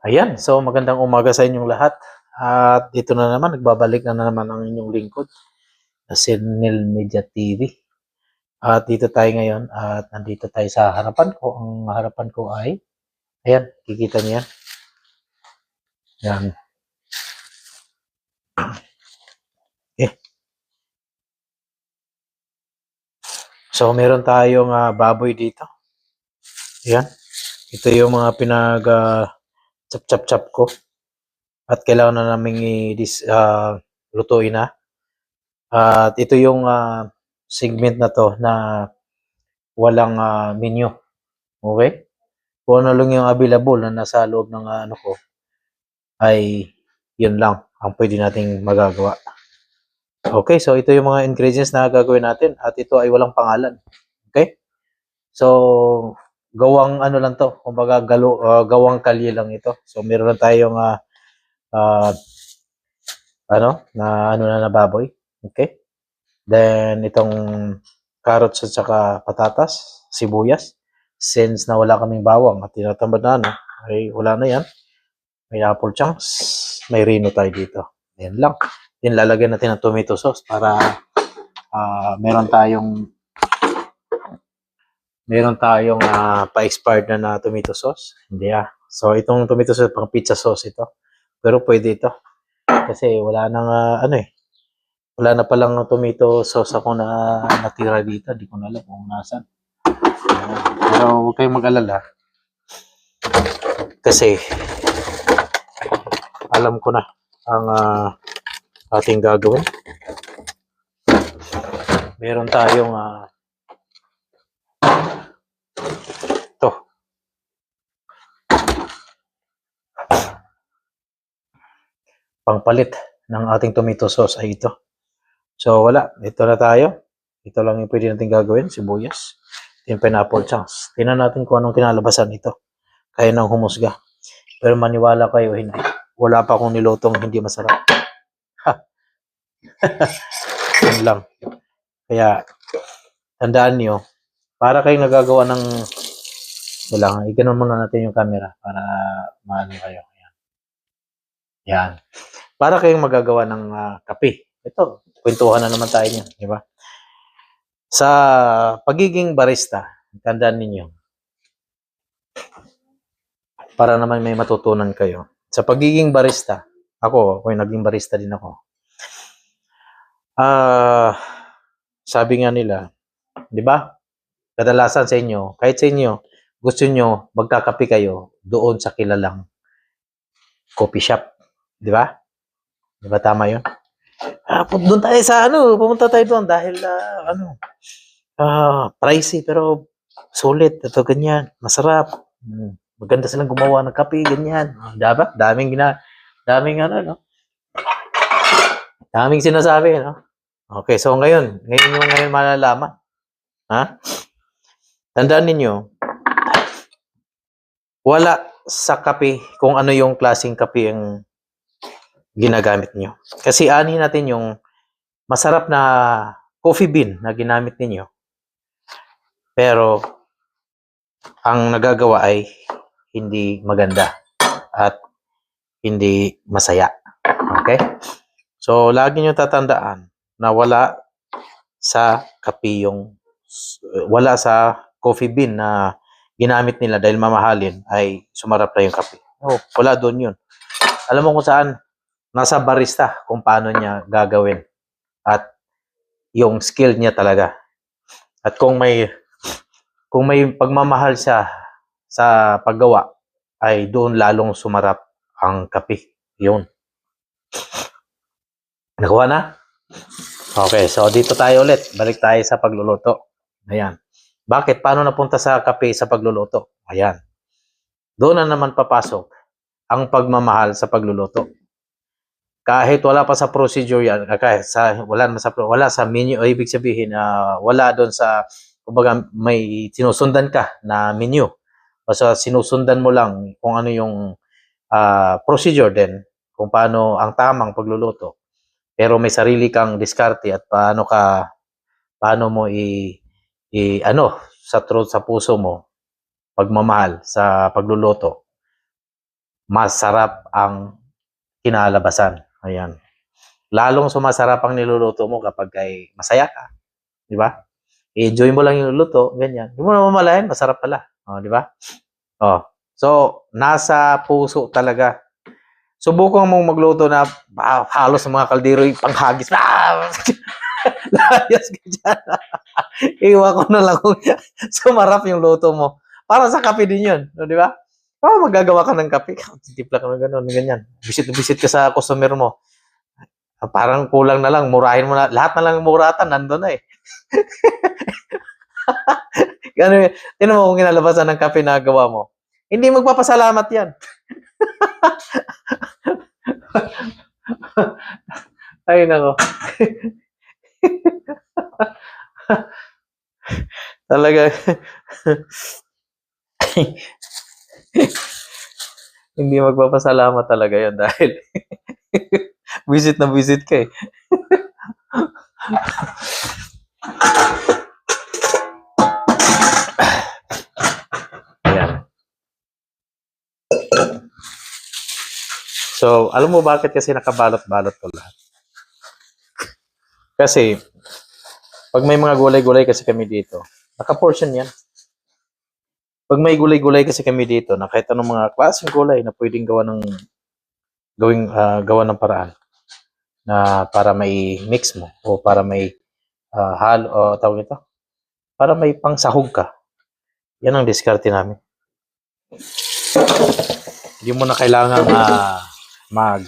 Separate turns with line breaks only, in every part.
Ayan, so magandang umaga sa inyong lahat. At dito na naman, nagbabalik na naman ang inyong lingkod, si Nel Media TV. At dito tayo ngayon at nandito tayo sa harapan ko. Ang harapan ko ay, ayan, kikita niyo yan. Yan. Eh. So meron tayong baboy dito. Ayan. Ito yung mga chap-chap-chap ko. At kailangan na namin lutuin na. At ito yung segment na to na walang menu. Okay? Kung ano lang yung available na nasa loob ng ano ko, ay yun lang ang pwede nating magagawa. Okay, so ito yung mga ingredients na gagawin natin at ito ay walang pangalan. Okay? So, gawang ano lang to, kumbaga gawang kalye lang ito. So, meron lang tayong na baboy. Okay? Then, itong carrots at saka patatas, sibuyas. Since na wala kaming bawang at tinatamad na ano, ay wala na yan. May apple chunks, may rino tayo dito. Ayan lang. Then lalagyan natin ng tomato sauce para meron tayong pa-expired na tomato sauce. Hindi So itong tomato sauce pang pizza sauce ito. Pero pwede ito. Kasi wala nang wala na palang tomato sauce ako na natira dito. Di ko na alam kung nasan. Pero huwag kayong mag-alala. Kasi alam ko na ang ating gagawin. Meron tayong ito. Pangpalit ng ating tomato sauce ay ito. So wala, ito na tayo. Ito lang yung pwede natin gagawin, sibuyas. Yung pineapple chunks. Tingnan natin kung anong kinalabasan ito. Kaya nang humusga. Pero maniwala kayo, hindi. Wala pa akong nilutong hindi masarap. Yun lang. Kaya, tandaan nyo, para kayong nagagawa ng kailangan, iganon muna natin yung camera para maano kayo. Yan. Yan. Para kayong magagawa ng kape. Ito, kwentuhan na naman tayo niyan, di ba? Sa pagiging barista, tandaan ninyo, para naman may matutunan kayo. Sa pagiging barista, ako naging barista din ako. Sabi nga nila, di ba? Kadalasan sa inyo, kahit sa inyo, gusto nyo magkakape kayo doon sa kilalang coffee shop. Di ba? Di ba tama yun? Doon tayo sa pumunta tayo doon dahil pricey pero sulit. Ito ganyan, masarap. Maganda silang gumawa ng kape, ganyan. Diba? Daming sinasabi, no? Okay, so ngayon malalaman. Tandaan ninyo, wala sa kape kung ano yung klaseng kape ang ginagamit nyo. Kasi ani natin yung masarap na coffee bean na ginamit ninyo. Pero ang nagagawa ay hindi maganda at hindi masaya. Okay? So, lagi nyo tatandaan na wala sa coffee bean na ginamit nila dahil mamahalin ay sumarap na yung kape. No, wala doon yun. Alam mo kung saan? Nasa barista kung paano niya gagawin at yung skill niya talaga. At kung may pagmamahal siya sa paggawa, ay doon lalong sumarap ang kape. Yun. Nakuha na? Okay, so dito tayo ulit. Balik tayo sa pagluluto. Ayan. Bakit? Paano napunta sa kape sa pagluluto? Ayan. Doon na naman papasok ang pagmamahal sa pagluluto. Kahit wala pa sa procedure yan, wala sa menu, ibig sabihin wala doon sa kumbaga may sinusundan ka na menu. Basta sinusundan mo lang kung ano yung procedure din, kung paano ang tamang pagluluto. Pero may sarili kang diskarte at paano mo sa puso mo pagmamahal sa pagluluto. masarap ang kinalabasan. Ayan. Lalong sumasarap ang niluluto mo kapag ay masaya ka. Di ba? I-enjoy mo lang yung luto, ganyan. Hindi mo na mamalayan, masarap pala. Oh, di ba? Oh. So, nasa puso talaga. Subukan mong magluto na halos sa mga kaldero yung panghagis. Layas ka dyan. Iwan ko na lang kung sumarap yung luto mo. Para sa kape din yun. No, di ba? Magagawa ka ng kape. Timpla ka ng gano'n, ganyan. Visit ka sa customer mo. Parang kulang na lang, murahin mo na. Lahat na lang muratan, nandun na eh. Ganun, tinan mo kung kinalabasan ng kape na gawa mo. Hindi magpapasalamat yan. Ay, nako. Talaga. Hindi magpapasalamat talaga yan dahil visit na visit ka eh. Ayan. So, alam mo bakit kasi nakabalot-balot ko lahat? Kasi, pag may mga gulay-gulay kasi kami dito, naka-portion yan. Pag may gulay-gulay kasi kami dito, na kahit anong mga klaseng gulay na pwedeng gawa ng paraan na para may mix mo o para may halo o tawag ito, para may pangsahog ka. Yan ang diskarte namin. Hindi mo na kailangan mag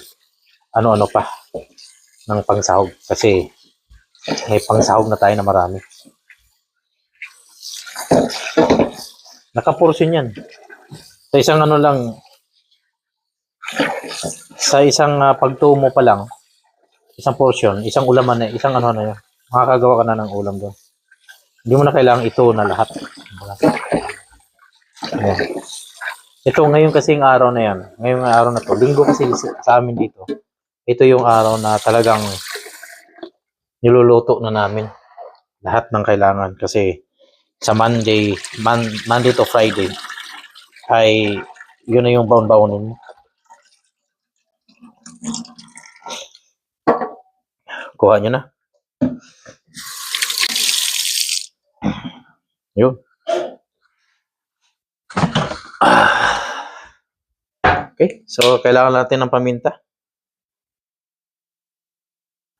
ano-ano pa ng pangsahog kasi may pangsahog na tayo na marami. Nakaportion yan. Sa isang ano lang, sa isang pagtumo pa lang, isang portion, isang ulaman na, isang ano na yun. Makakagawa ka na ng ulam doon. Hindi mo na kailangan ito na lahat. Ayan. Ito ngayon kasing araw na yan. Ngayong araw na to. Linggo kasi sa amin dito. Ito yung araw na talagang niluluto na namin. Lahat ng kailangan. Kasi sa Monday to Friday ay yun na yung baon-baonin mo. Kuha nyo na. Yun. Okay, so kailangan natin ng paminta.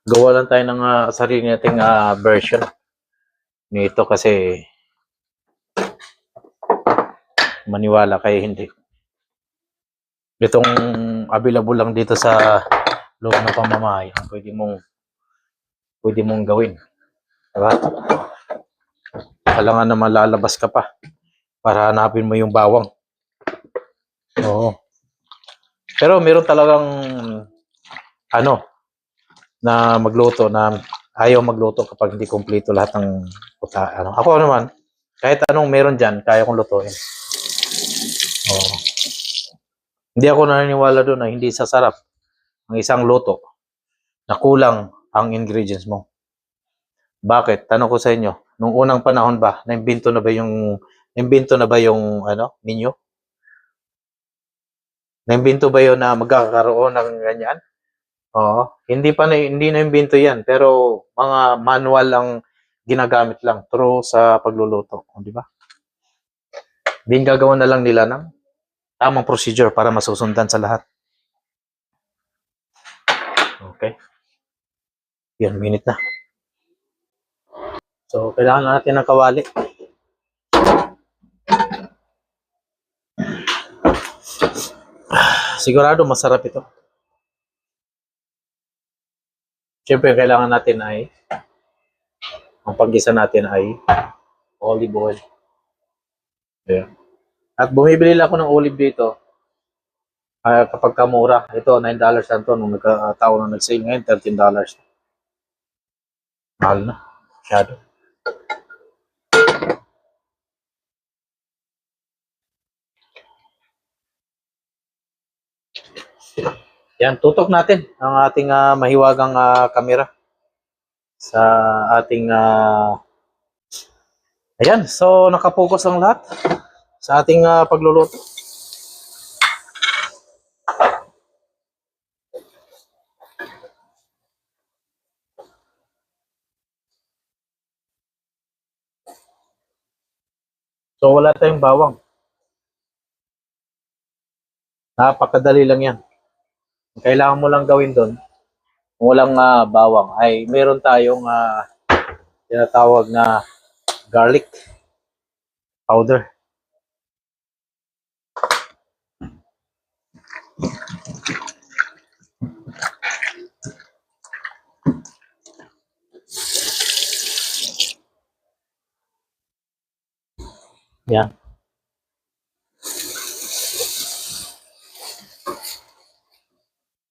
Gawa lang tayo ng sarili nating version nito kasi maniwala kayo hindi. Itong available lang dito sa loob ng pamamahay ang pwede mong gawin. Diba? Kailangan na malalabas ka pa para hanapin mo yung bawang. Oo. Pero meron talagang na magluto na ayaw magluto kapag hindi kumpleto lahat ng Ako naman, kahit anong meron dyan, kaya kong lutuin. Oo. Hindi ako naniniwala doon na hindi sasarap ang isang luto na kulang ang ingredients mo. Bakit? Tanong ko sa inyo, nung unang panahon ba, naimbento na ba yung menu? Naimbento ba yun na magkakaroon ng ganyan? Oo. Hindi na imbento yan, pero mga manual ang ginagamit lang through sa pagluluto. Di ba? Din gagawa na lang nila ng tamang procedure para masusundan sa lahat. Okay. Yan, minute na. So, kailangan natin ng kawali. Sigurado masarap ito. Siyempre, kailangan natin ang paggisa natin ay olive oil. Ayan. At bumibili lang ako ng olive dito kapag kamura. Ito, $9 lang ito. Nung nagkataon na nag-sale ngayon, $13. Mahal na. Masyado. Yan, tutok natin ang ating mahiwagang kamera sa ating ayan, so nakapokus ang lahat sa ating pagluluto. So wala tayong bawang. Napakadali lang yan. Ang kailangan mo lang gawin doon, kung walang bawang, ay meron tayong tinatawag na garlic powder. Yan.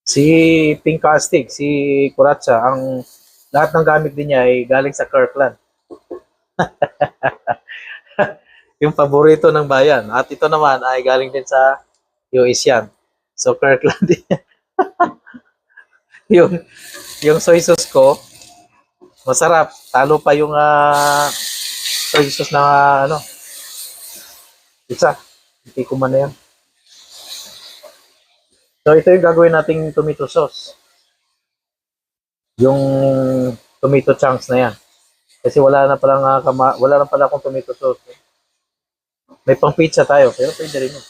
Si Pink Castig, si Kuratsa, ang lahat ng gamit din niya ay galing sa Kirkland. Yung paborito ng bayan. At ito naman ay galing din sa US yan. So Kirkland din. yung, yung soy sauce ko, masarap. Talo pa yung soy sauce na isa. Hindi ko man na yan. So ito yung gagawin nating tomato sauce. Yung tomato chunks na yan. Kasi wala na pala wala na pala akong tomato sauce. May pang pizza tayo, pero pwede rin yun.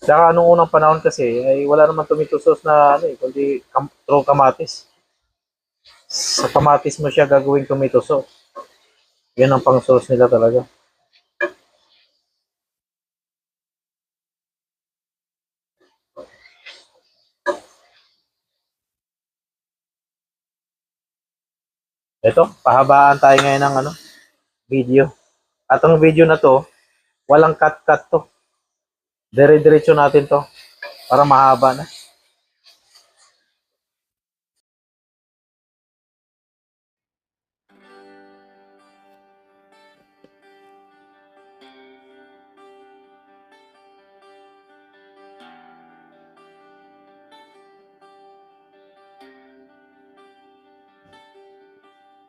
Saka nung unang panahon kasi, ay wala naman tomato sauce na kundi true kamatis. Sa kamatis mo siya gagawing tomato sauce. Yan ang pang sauce nila talaga. Ito, pahabaan tayo ngayon ng video. At ang video na to, walang cut-cut to. Dire-diretso natin to para mahaba na.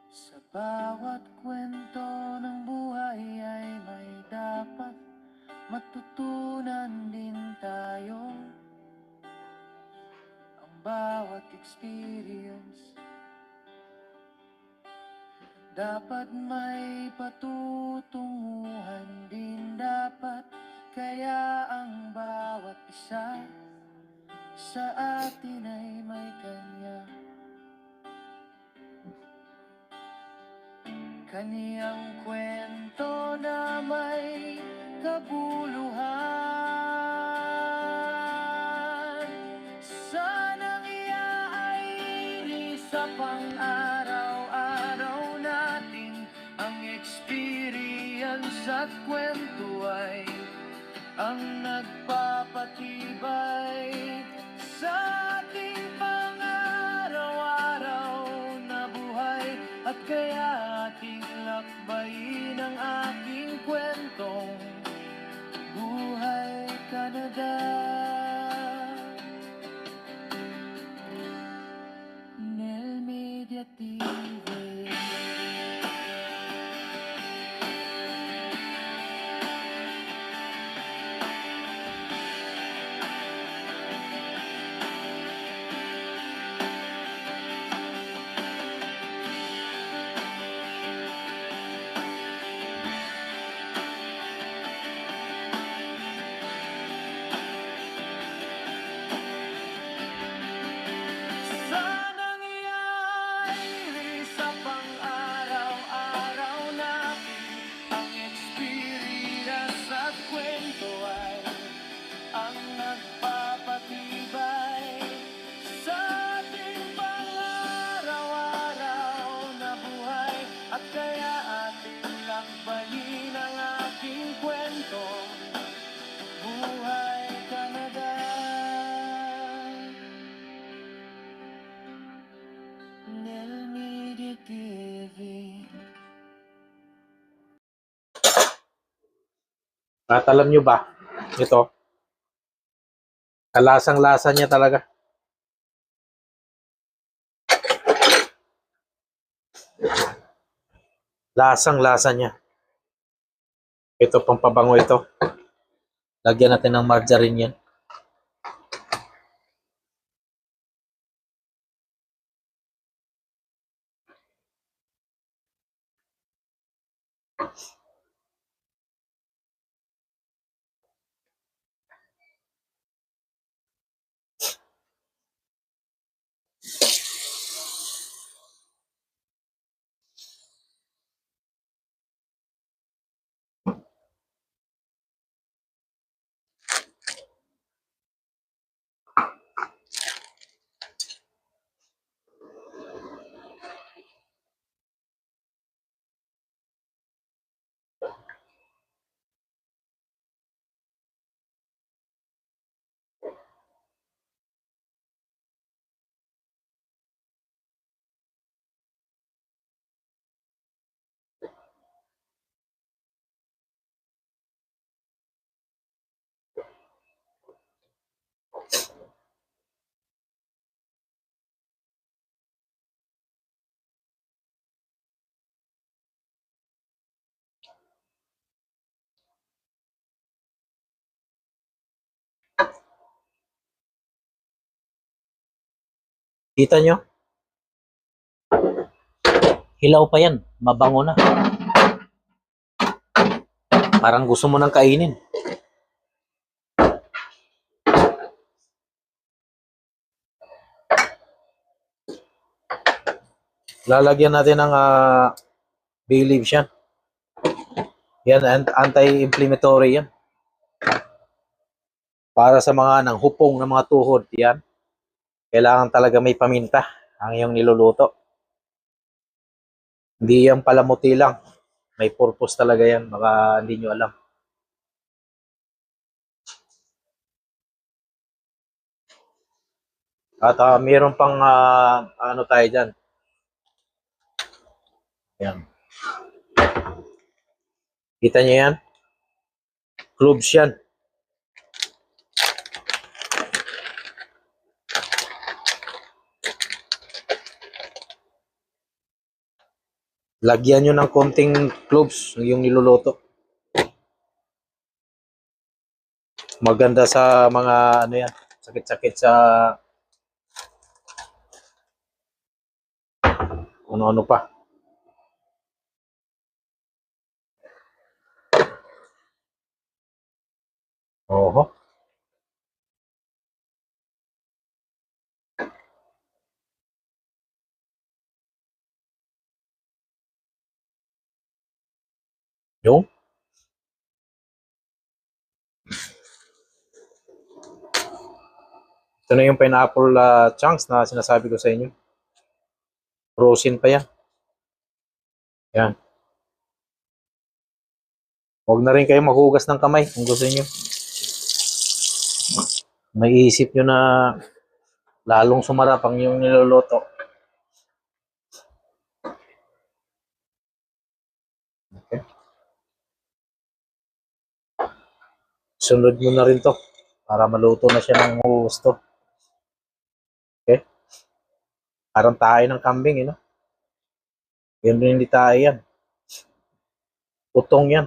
Sa bawat kwento ng buhay ay may dapat matutunan din tayo. Ang bawat experience dapat may patutunguhan din dapat. Kaya ang bawat isa sa atin ay may kanya kaniyang kwento na may kabuluhan. Sanang iaayos sa pang-araw-araw natin ang experience at kwento ay ang nagpapatibay sa ating pang-araw-araw na buhay. At kaya ating lakbayin ang aking kwentong Buhay Canada. Nel Media TV. Sanang iayos sa pang-araw-araw natin ang experience at kwento ay ang nagpapatibay sa ating pang-araw-araw na buhay. At kaya ating lakbayin ang ating kwento Buhay Canada. Nel Media TV.
At alam nyo ba, ito, kalasang-lasa niya talaga. Lasang-lasa niya. Ito pang pabango ito. Lagyan natin ng margarine yan. Kita nyo? Hilaw pa yan. Mabango na. Parang gusto mo nang kainin. Lalagyan natin ng bay leaves yan. Yan, anti-inflammatory yan. Para sa mga nanghupong ng mga tuhod, yan. Kailangan talaga may paminta ang iyong niluluto. Hindi yan palamuti lang. May purpose talaga yan. Baka hindi nyo alam. At mayroon pang ano tayo dyan. Yan. Kita nyo yan? Cloves yan. Lagyan nyo ng konting cloves yung niluluto. Maganda sa mga ano yan, sakit-sakit sa ano-ano pa. Oho. Yung ito na yung pineapple chunks na sinasabi ko sa inyo. Frozen pa yan. Yan. Huwag na rin kayo maghugas ng kamay kung gusto niyo. May isip nyo na lalong sumarap ang yung niluluto. Okay. Sunod mo na rin to para maluto na siya ng gusto. Okay? Parang tayo ng kambing, no? Yan rin hindi tayo yan. Putong yan.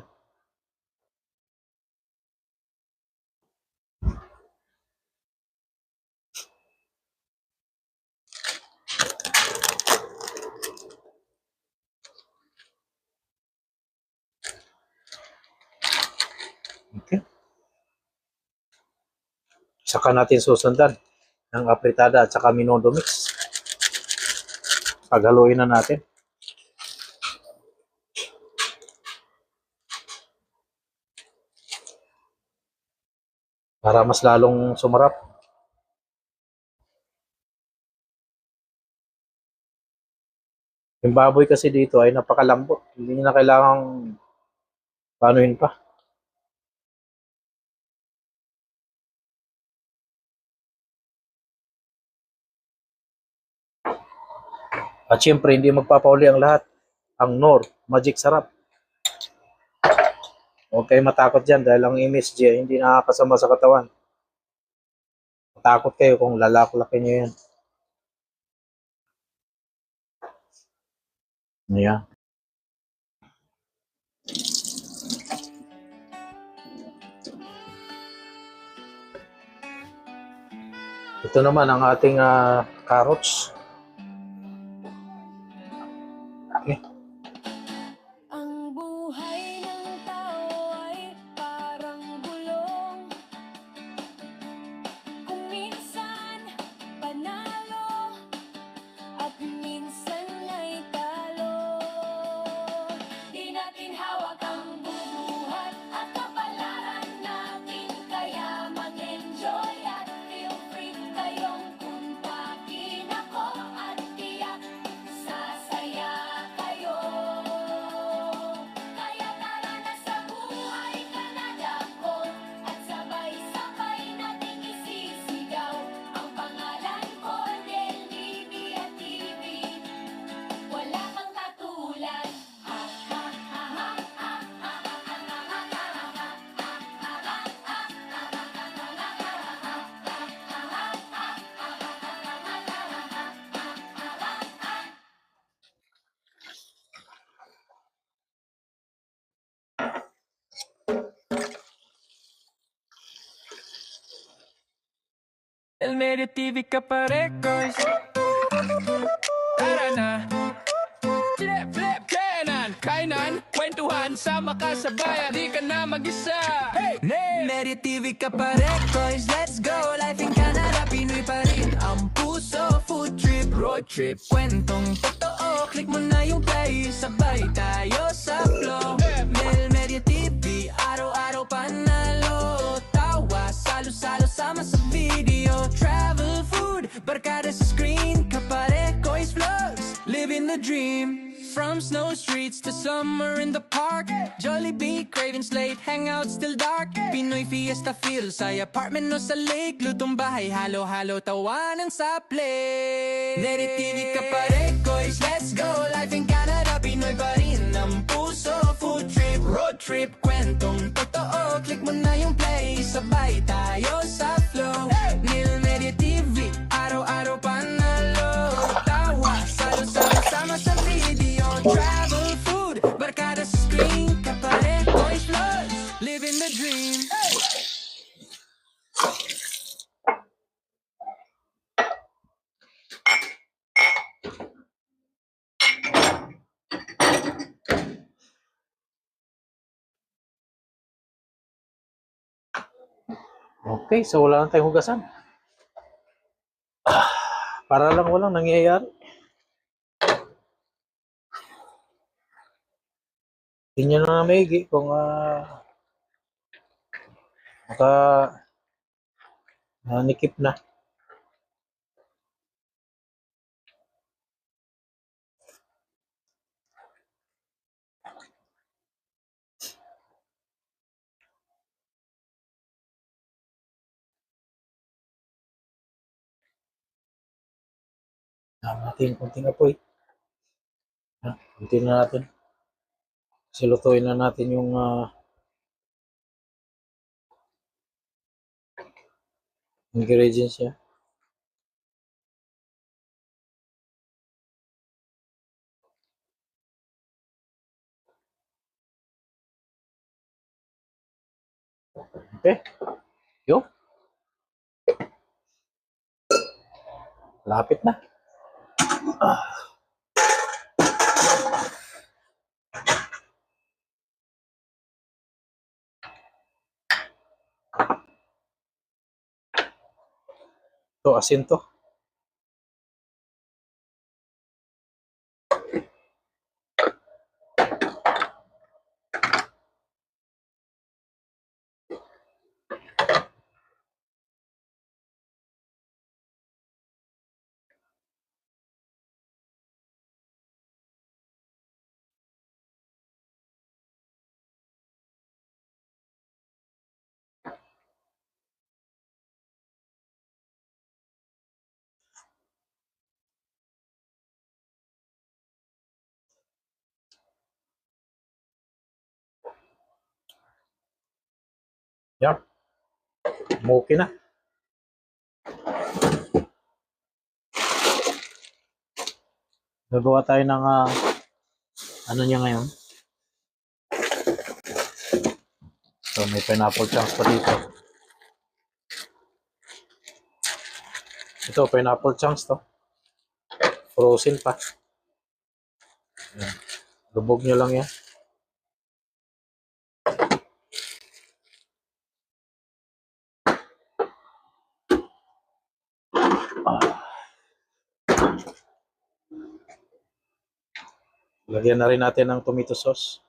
Okay. Saka natin susundan ng apritada at saka minodo mix. Paghaluin na natin. Para mas lalong sumarap. Yung baboy kasi dito ay napakalambot. Hindi na kailangang panuhin pa. At syempre, hindi magpapauli ang lahat. Ang Nor, Magic Sarap. Huwag kayo matakot dyan dahil ang MSG ay hindi nakakasama sa katawan. Matakot kayo kung lalak-laki nyo yan. Ayan. Ito naman ang ating carrots. Okay.
Ang buhay ng tao ay parang gulong. Kung minsan panalo at minsan ay talo. Di natin hawak ang buhat at kapalaran natin. Kaya mag-enjoy at feel free kayong kumpakin ako at tiyak sasaya kayo. Kaya tara na sa buhay ka na dako at sabay-sabay nating isisigaw ang pangalan ko, Del Bibi at TV. Wala kang katulad. Ha ha ha ha ha ha ha ha ha El Medio TV Kaparekos.
Tara na. Flip, flip, kanan, kainan, kwentuhan, sama ka sa bayan, di ka na mag-isa. Hey! Media TV ka pa rin, boys, let's go. Life in Canada, Pinoy pa rin ang puso. Food trip, road trip, kwentong totoo. Click mo na yung play, sabay tayo sa flow. Media TV, araw-araw panalo. Tawa, salo-salo, sama sa video. Travel, food, barkada sa screen, kapare, kois vlogs, living the dream. From snow streets to summer in the park, Jollibee, Craven's Late, hangouts till dark. Pinoy Fiesta feel sa apartment o sa lake. Lutong bahay, halo-halo, tawanan sa play. Lady TV ka pa rin, kois, let's go. Life in Canada, Pinoy pa rin ang puso. Food trip, road trip, kwentong totoo. Click mo na yung play, sabay tayo sa flow. Nil Media TV, araw-araw panalo. Tawa, salo-salo, sama sa video. Travel, food, barkada sa screen, kapare, boys, vlogs, living the dream.
Okay, so wala na tayong hugasan. Para lang walang nangyayari. Tingnan na maigi kung maka nikip na. Natin konting apoy. Kunti na natin. Silutuin na natin yung ingredients niya. Okay. Yo. Lapit na. To asin to. Yan. Okay na. Gagawa tayo ng ano niya ngayon. So may pineapple chunks pa dito. Ito pineapple chunks to. Frozen pa. Yan. Lubog nyo lang yan. Lagyan na rin natin ng tomato sauce.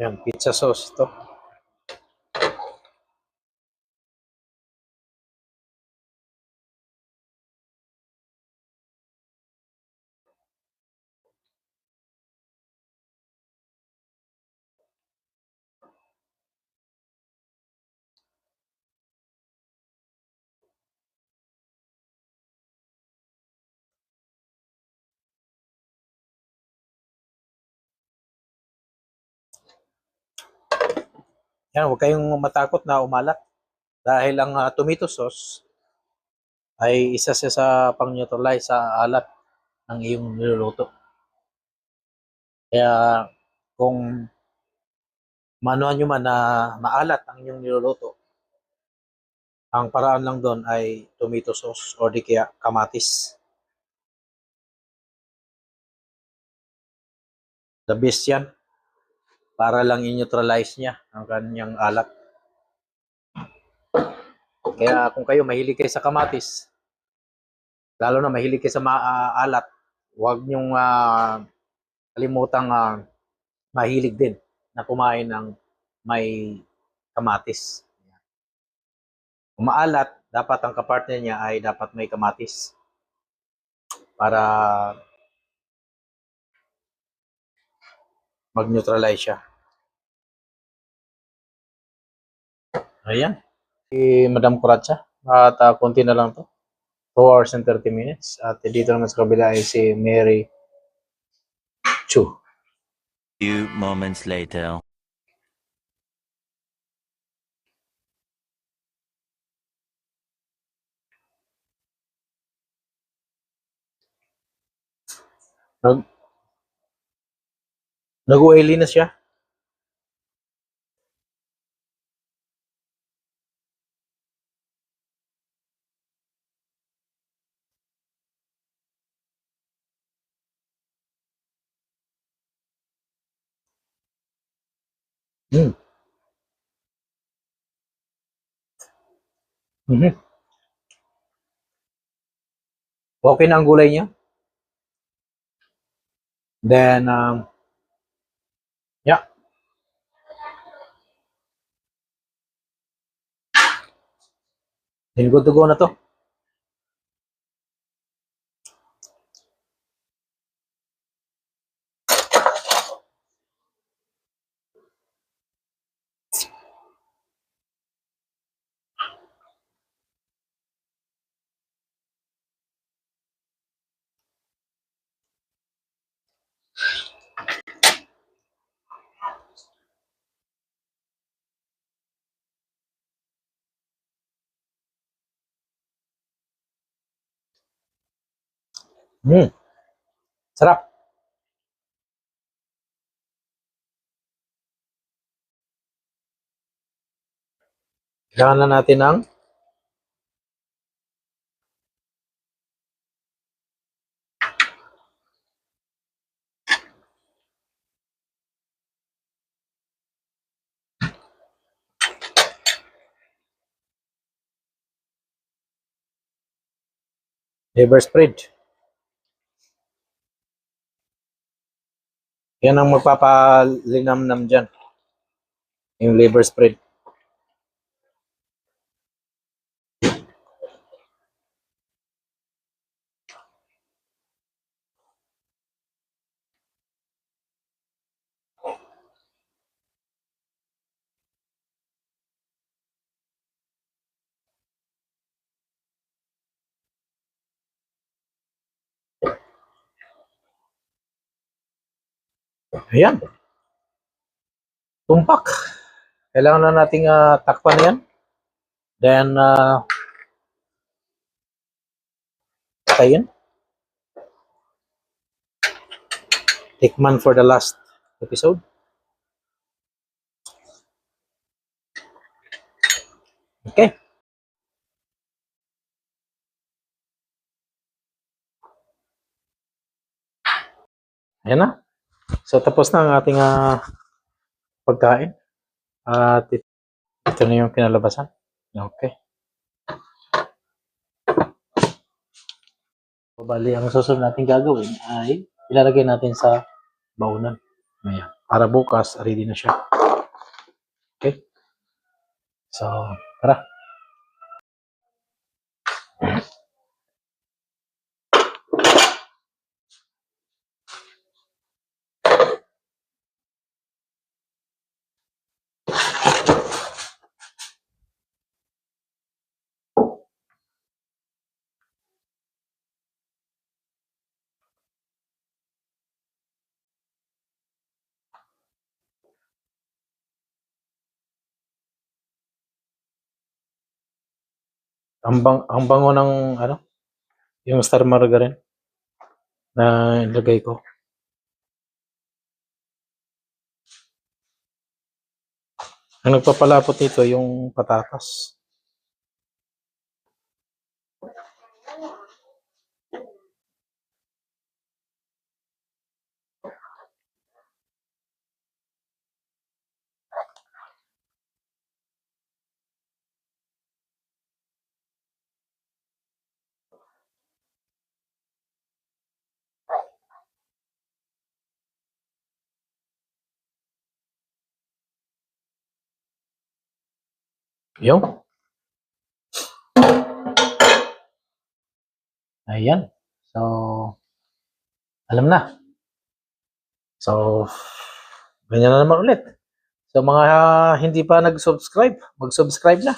Yan, pizza sauce ito. Yan, huwag kayong matakot na umalat. Dahil ang tomato sauce ay isa siya sa pang-neutralize sa alat ng iyong niluluto. Kaya kung Maanohan nyo man na maalat ang inyong niluluto. Ang paraan lang doon ay tomato sauce o di kaya kamatis. The best yan para lang i-neutralize niya ang kanyang alat. Kaya kung kayo mahilig kayo sa kamatis, lalo na mahilig kayo sa maalat, huwag niyong kalimutang mahilig din na kumain ng may kamatis. Kung maalat, dapat ang kapartner niya ay dapat may kamatis para mag-neutralize siya. Ayan. Si Madam Kuratsa. At konti na lang to. 2 hours and 30 minutes. At dito naman sa kabila ay si Mary Chu.
Few moments later.
Nag-oily na siya. Mm. Mhm. Okay na ang gulay niya. Then, yeah. Then good to go na to. Mm. Sarap. Kailangan na natin ng liver spread. Yan ang magpapalinamnam dyan. Yung liver spread. Ayan. Tumpak. Kailangan na nating takpan yan. Then, patayin. Tikman for the last episode. Okay. Ayan na. So, tapos na ang ating pagkain. At ito na yung kinalabasan. Okay. So, bali, ang susunod natin gagawin ay ilalagay natin sa baunan. Ayan. Para bukas, ready na siya. Okay. So, tara. Ang bango ng ano, yung star margarine na ilagay ko. Ang nagpapalapot nito yung patatas. Yung. Ayan. So, alam na. So, ganyan na naman ulit. So, mga hindi pa nag-subscribe, mag-subscribe na.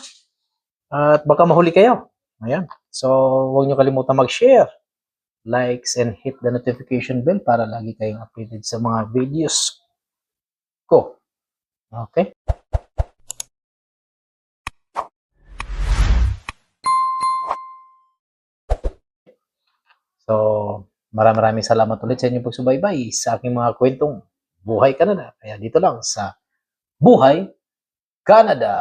At baka mahuli kayo. Ayan. So, huwag nyo kalimutan mag-share, likes, and hit the notification bell para lagi kayong updated sa mga videos ko. Okay? So, maraming salamat ulit sa inyong pagsubaybay sa aking mga kwentong Buhay Canada. Kaya dito lang sa Buhay Canada.